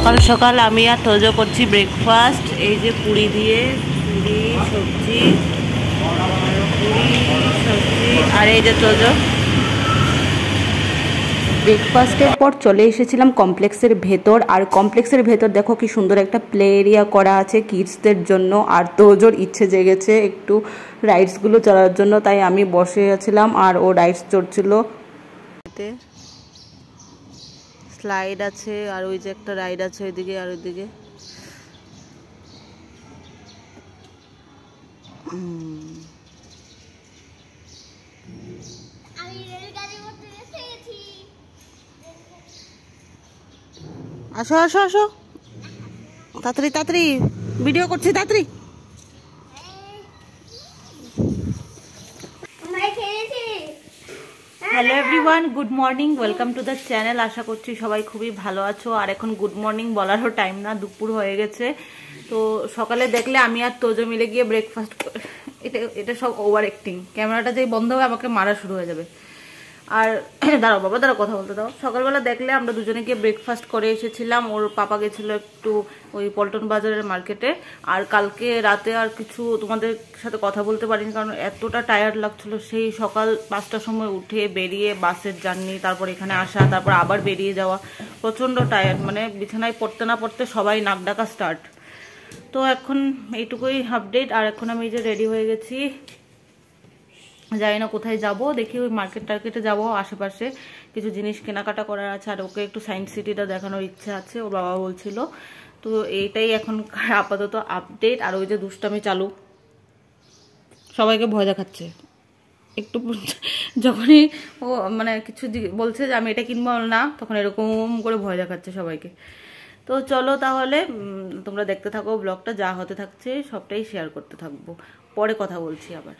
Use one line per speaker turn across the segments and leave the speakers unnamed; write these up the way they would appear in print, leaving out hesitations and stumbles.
সকাল সকাল আমি আর তোজো করছি ব্রেকফাস্ট। এই যে পুরি দিয়ে পুরি সবজি আর এই যে তোজো। ব্রেকফাস্টের পর চলে এসেছিলাম কমপ্লেক্সের ভেতর। আর কমপ্লেক্সের ভেতর দেখো কি সুন্দর একটা প্লে এরিয়া করা আছে কিডসদের জন্য। আর তোজোর ইচ্ছে জেগেছে একটু রাইডসগুলো চড়ার জন্য, তাই আমি বসে আছিলাম আর ও রাইডস চড়ছিল। স্লাইড আছে আর ওই যে একটা রাইড আছে ওইদিকে আর ওইদিকে। আসো আসো আসো, তাড়াতাড়ি তাড়াতাড়ি, ভিডিও করছি তাড়াতাড়ি। Hello everyone, good morning, welcome to the channel. আশা করছি সবাই খুবই ভালো আছো। আর এখন গুড মর্নিং বলারও টাইম না, দুপুর হয়ে গেছে। তো সকালে দেখলে আমি আর তোজো মিলে গিয়ে ব্রেকফাস্ট, এটা সব ওভার অ্যাক্টিং। ক্যামেরাটা যেই বন্ধ হবে আমাকে মারা শুরু হয়ে যাবে। আর দাঁড়াও বাবা, দাঁড়াও কথা বলতে দাও। সকালবেলা দেখলে আমরা দুজনে গিয়ে ব্রেকফাস্ট করে এসেছিলাম। ওর পাপা গেছিলো একটু ওই পল্টন বাজারের মার্কেটে। আর কালকে রাতে আর কিছু তোমাদের সাথে কথা বলতে পারিনি, কারণ এতটা টায়ার্ড লাগছিল। সেই সকাল 5টার সময় উঠে বেরিয়ে বাসের জার্নি, তারপর এখানে আসা, তারপর আবার বেরিয়ে যাওয়া, প্রচণ্ড টায়ার্ড। মানে বিছানায় পড়তে না পড়তে সবাই নাক ডাকা স্টার্ট। তো এখন এইটুকুই আপডেট। আর এখন আমি যে রেডি হয়ে গেছি, জানি না কোথায় যাব, দেখি ওই মার্কেট টার্কেটে যাবো, আশেপাশে কিছু জিনিস কেনাকাটা করার আছে। আর ওকে একটু সায়েন্স সিটিটা দেখানোর ইচ্ছা আছে, ওর বাবা বলছিল। তো এইটাই এখন আপাতত আপডেট। আর ওই যে দুষ্টামি চালু, সবাইকে ভয় দেখাচ্ছে। একটু যখনই ও মানে কিছু বলছে যে আমি এটা কিনবো না, তখন এরকম করে ভয় দেখাচ্ছে সবাইকে। তো চলো তাহলে তোমরা দেখতে থাকো ব্লগটা, যা হতে থাকছে সবটাই শেয়ার করতে থাকবো, পরে কথা বলছি আবার।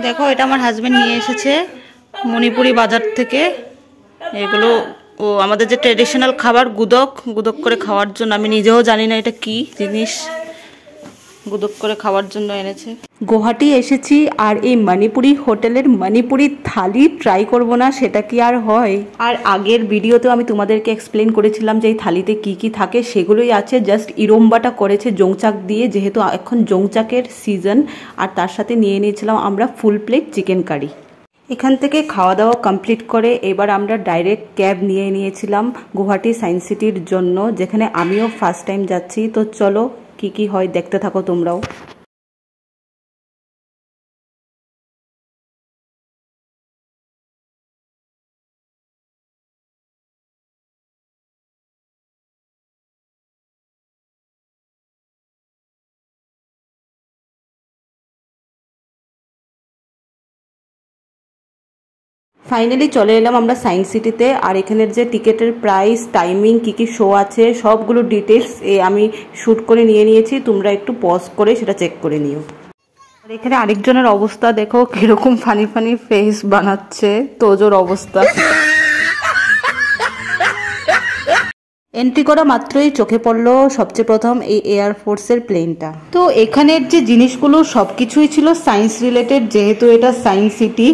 দেখো এটা আমার হাজবেন্ড নিয়ে এসেছে মণিপুরি বাজার থেকে। এগুলো ও আমাদের যে ট্রেডিশনাল খাবার, গুদক গুদক করে খাওয়ার জন্য। আমি নিজেও জানি না এটা কি জিনিস, গুদক করে খাওয়ার জন্য এনেছে। গুয়াহাটি এসেছি আর এই মণিপুরি হোটেলের মণিপুরি থালি ট্রাই করব না, সেটা কি আর হয়। আর আগের ভিডিওতেও আমি তোমাদেরকে এক্সপ্লেন করেছিলাম যে এই থালিতে কি কি থাকে, সেগুলোই আছে। জাস্ট ইরম্বাটা করেছে জংচাক দিয়ে, যেহেতু এখন জংচাকের সিজন। আর তার সাথে নিয়ে নিয়েছিলাম আমরা ফুল প্লেট চিকেন কারি। এখান থেকে খাওয়া দাওয়া কমপ্লিট করে এবার আমরা ডাইরেক্ট ক্যাব নিয়ে নিয়েছিলাম গুয়াহাটি সায়েন্স সিটির জন্য, যেখানে আমিও ফার্স্ট টাইম যাচ্ছি। তো চলো কি কি হয় দেখতে থাকো তোমরাও। ফাইনালি চলে এলাম আমরা সায়েন্স সিটিতে। আর এখানের যে টিকিটের প্রাইস, টাইমিং, কি কি শো আছে, সবগুলো ডিটেলস আমি শ্যুট করে নিয়ে নিয়েছি। তোমরা একটু পজ করে সেটা চেক করে নিও। আর এখানে আরেকজনের অবস্থা দেখো, কিরকম ফানি ফানি ফেস বানাচ্ছে। তোজোর অবস্থা, এন্ট্রি করা মাত্রই চোখে পড়লো সবচেয়ে প্রথম এই এয়ারফোর্সের প্লেনটা। তো এখানের যে জিনিসগুলো সবকিছুই ছিল সায়েন্স রিলেটেড, যেহেতু এটা সায়েন্স সিটি।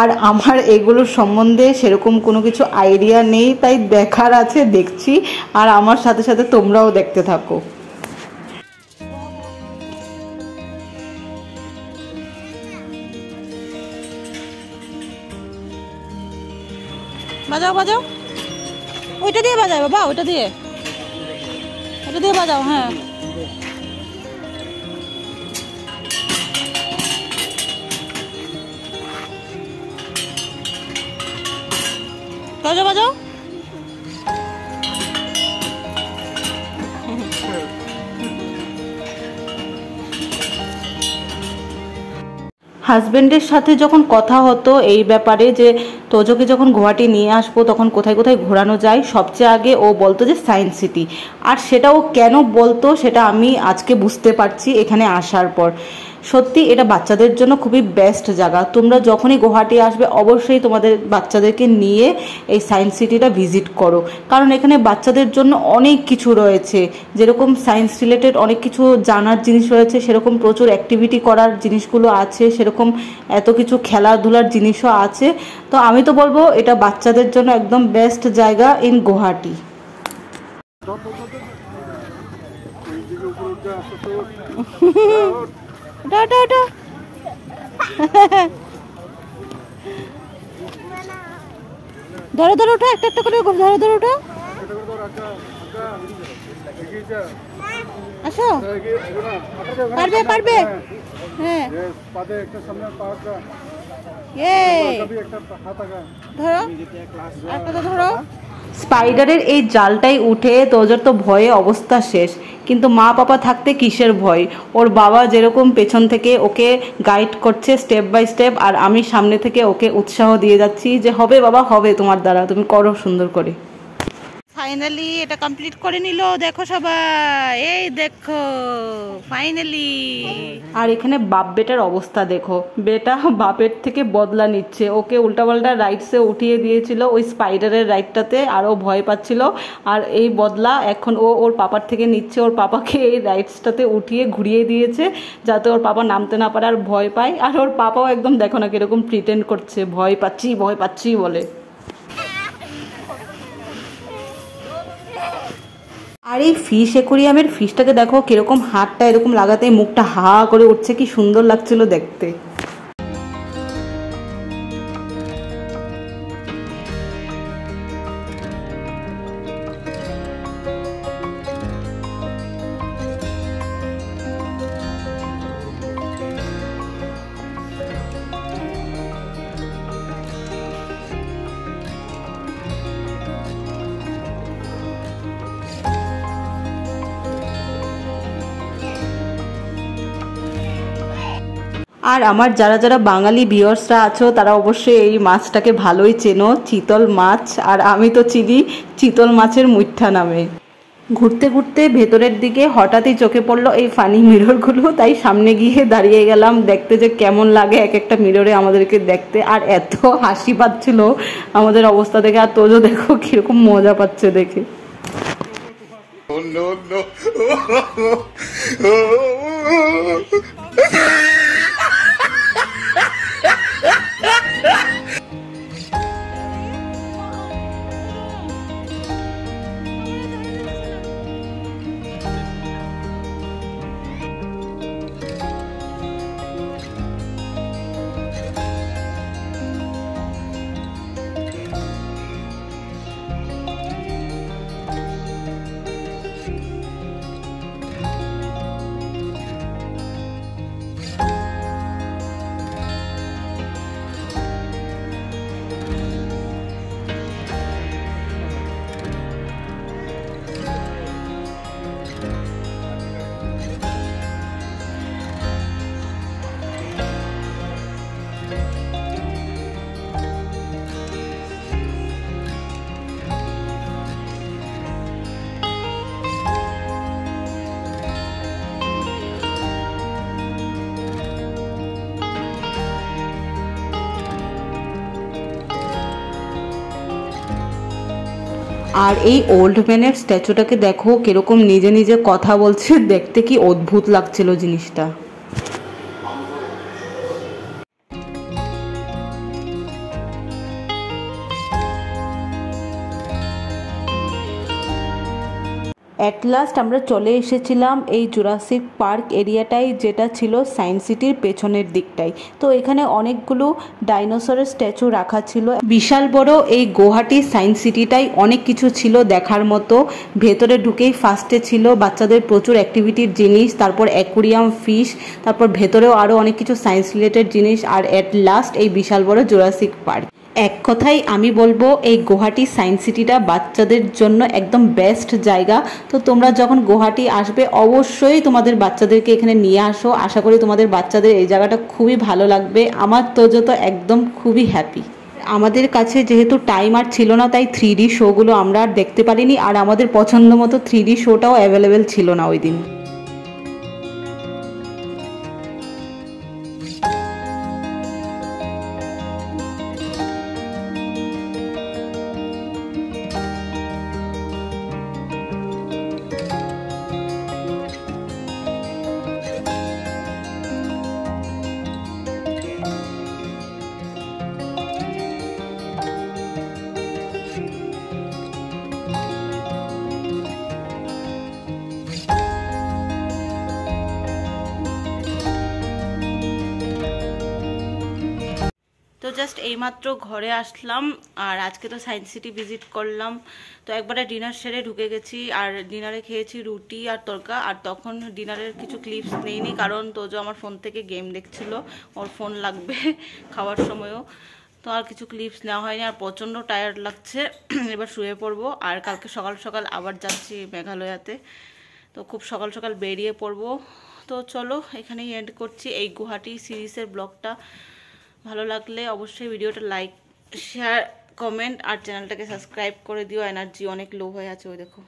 আর আমার এগুলোর সম্বন্ধে সেরকম কোনো কিছু আইডিয়া নেই, তাই দেখার আছে, দেখছি। আর আমার সাথে সাথে তোমরাও দেখতে থাকো। বাজাও বাজাও, ওইটা দিয়ে বাজাও বাবা, ওইটা দিয়ে বাজাও। হ্যাঁ বাজাও বাজাও। হাজব্যান্ডের সাথে যখন কথা হতো এই ব্যাপারে যে তোজোকে যখন গুয়াহাটি নিয়ে আসবো তখন কোথায় কোথায় ঘোরানো যায়, সবচেয়ে আগে ও বলতো যে সায়েন্স সিটি। আর সেটা ও কেন বলতো সেটা আমি আজকে বুঝতে পারছি এখানে আসার পর। সত্যি এটা বাচ্চাদের জন্য খুবই বেস্ট জায়গা। তোমরা যখনই গুয়াহাটি আসবে অবশ্যই তোমাদের বাচ্চাদেরকে নিয়ে এই সায়েন্স সিটিটা ভিজিট করো, কারণ এখানে বাচ্চাদের জন্য অনেক কিছু রয়েছে। যেরকম সায়েন্স রিলেটেড অনেক কিছু জানার জিনিস রয়েছে, সেরকম প্রচুর অ্যাক্টিভিটি করার জিনিসগুলো আছে, সেরকম এত কিছু খেলাধুলার জিনিসও আছে। তো আমি তো বলবো এটা বাচ্চাদের জন্য একদম বেস্ট জায়গা ইন গুয়াহাটি। ধরো ধরো ওটা, একটা একটা করে ধরো ধরো ওটা। আসো, পারবে পারবে। হ্যাঁ ধরো, একটা তো ধরো। স্পাইডারের এই জালটাই উঠে তোজোর তো ভয়ে অবস্থা শেষ, কিন্তু মা বাবা থাকতে কিসের ভয়। ওর বাবা যেরকম পেছন থেকে ওকে গাইড করছে স্টেপ বাই স্টেপ, আর আমি সামনে থেকে ওকে উৎসাহ দিয়ে যাচ্ছি যে হবে বাবা হবে, তোমার দ্বারা, তুমি করো সুন্দর করে। ফাইনালি এটা কমপ্লিট করে নিল, দেখো সবাই, এই দেখো ফাইনালি। আর এখানে বাপ বেটার অবস্থা দেখো, বেটা বাপের থেকে বদলা নিচ্ছে, ওকে উল্টাপাল্টা রাইডসে উঠিয়ে দিয়েছিল ওই স্পাইডারের রাইডটাতে, আর ও ভয় পাচ্ছিল, আর এই বদলা এখন ও ওর পাপার থেকে নিচ্ছে। ওর পাপাকে এই রাইডসটাতে উঠিয়ে ঘুরিয়ে দিয়েছে যাতে ওর পাপা নামতে না পারে আর ভয় পায়। আর ওর পাপাও একদম দেখো না কিরকম প্রিটেন্ড করছে, ভয় পাচ্ছি বলে। আর এই ফিশ অ্যাকোরিয়ামের ফিশটাকে দেখো কিরকম হাতটা এরকম লাগাতে মুখটা হা করে উঠছে, কি সুন্দর লাগছিল দেখতে। আর আমার যারা যারা বাঙালি ভিউয়ার্সরা আছো তারা অবশ্যই এই মাছটাকে ভালোই চেনো, চিতল মাছ। আর আমি তো চিনি চিতল মাছের মুইঠা নামে। ঘুরতে ঘুরতে ভেতরের দিকে হঠাৎই চোখে পড়লো এই ফানি মিররগুলো, তাই সামনে গিয়ে দাঁড়িয়ে গেলাম দেখতে যে কেমন লাগে এক একটা মিররে আমাদেরকে দেখতে। আর এত হাসি পাচ্ছিল আমাদের অবস্থা দেখে, আর তোজো দেখো কিরকম মজা পাচ্ছে দেখে। আর এই ওল্ড ম্যানের স্ট্যাচুটাকে দেখো কিরকম নিজে নিজে কথা বলছে, দেখতে কি অদ্ভুত লাগছিল জিনিসটা। অ্যাট লাস্ট আমরা চলে এসেছিলাম এই জুরাসিক পার্ক এরিয়াটাই, যেটা ছিল সায়েন্স সিটির পেছনের দিকটাই। তো এখানে অনেকগুলো ডাইনোসরের স্ট্যাচু রাখা ছিল। বিশাল বড় এই গুয়াহাটি সায়েন্স সিটিটাই অনেক কিছু ছিল দেখার মতো। ভেতরে ঢুকেই ফার্স্টে ছিল বাচ্চাদের প্রচুর অ্যাক্টিভিটির জিনিস, তারপর অ্যাকোরিয়াম, ফিশ, তারপর ভেতরেও আরও অনেক কিছু সায়েন্স রিলেটেড জিনিস, আর অ্যাট লাস্ট এই বিশাল বড় জুরাসিক পার্ক। এক কথাই আমি বলবো এই গুয়াহাটি সায়েন্স সিটিটা বাচ্চাদের জন্য একদম বেস্ট জায়গা। তো তোমরা যখন গুয়াহাটি আসবে অবশ্যই তোমাদের বাচ্চাদেরকে এখানে নিয়ে আসো। আশা করি তোমাদের বাচ্চাদের এই জায়গাটা খুবই ভালো লাগবে। আমার তোজো তো একদম খুবই হ্যাপি। আমাদের কাছে যেহেতু টাইম আর ছিল না, তাই 3D শোগুলো আমরা আর দেখতে পারিনি, আর আমাদের পছন্দ মতো 3D শোটাও অ্যাভেলেবেল ছিল না ওই দিন। তো জাস্ট এইমাত্র ঘরে আসলাম, আর আজকে তো সায়েন্স সিটি ভিজিট করলাম। তো একবারে ডিনার সেরে ঢুকে গেছি, আর ডিনারে খেয়েছি রুটি আর তরকা। আর তখন ডিনারের কিছু ক্লিপস নেইনি, কারণ তোজো আমার ফোন থেকে গেম দেখছিল, ওর ফোন লাগবে খাওয়ার সময়ও। তো আর কিছু ক্লিপস নেওয়া হয়নি, আর প্রচণ্ড টায়ার্ড লাগছে। এবার শুয়ে পড়বো, আর কালকে সকাল সকাল আবার যাচ্ছি মেঘালয়াতে। তো খুব সকাল সকাল বেরিয়ে পড়বো। তো চলো এখানেই এন্ড করছি এই গুয়াহাটি সিরিজের ব্লগটা। ভালো লাগলে অবশ্যই ভিডিওটা লাইক, শেয়ার, কমেন্ট আর চ্যানেলটাকে সাবস্ক্রাইব করে দিও। এনার্জি অনেক লো হয়ে আছে ওই দেখো।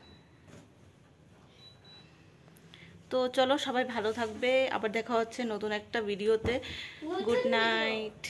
তো চলো সবাই ভালো থাকবে, আবার দেখা হচ্ছে নতুন একটা ভিডিওতে। Good night.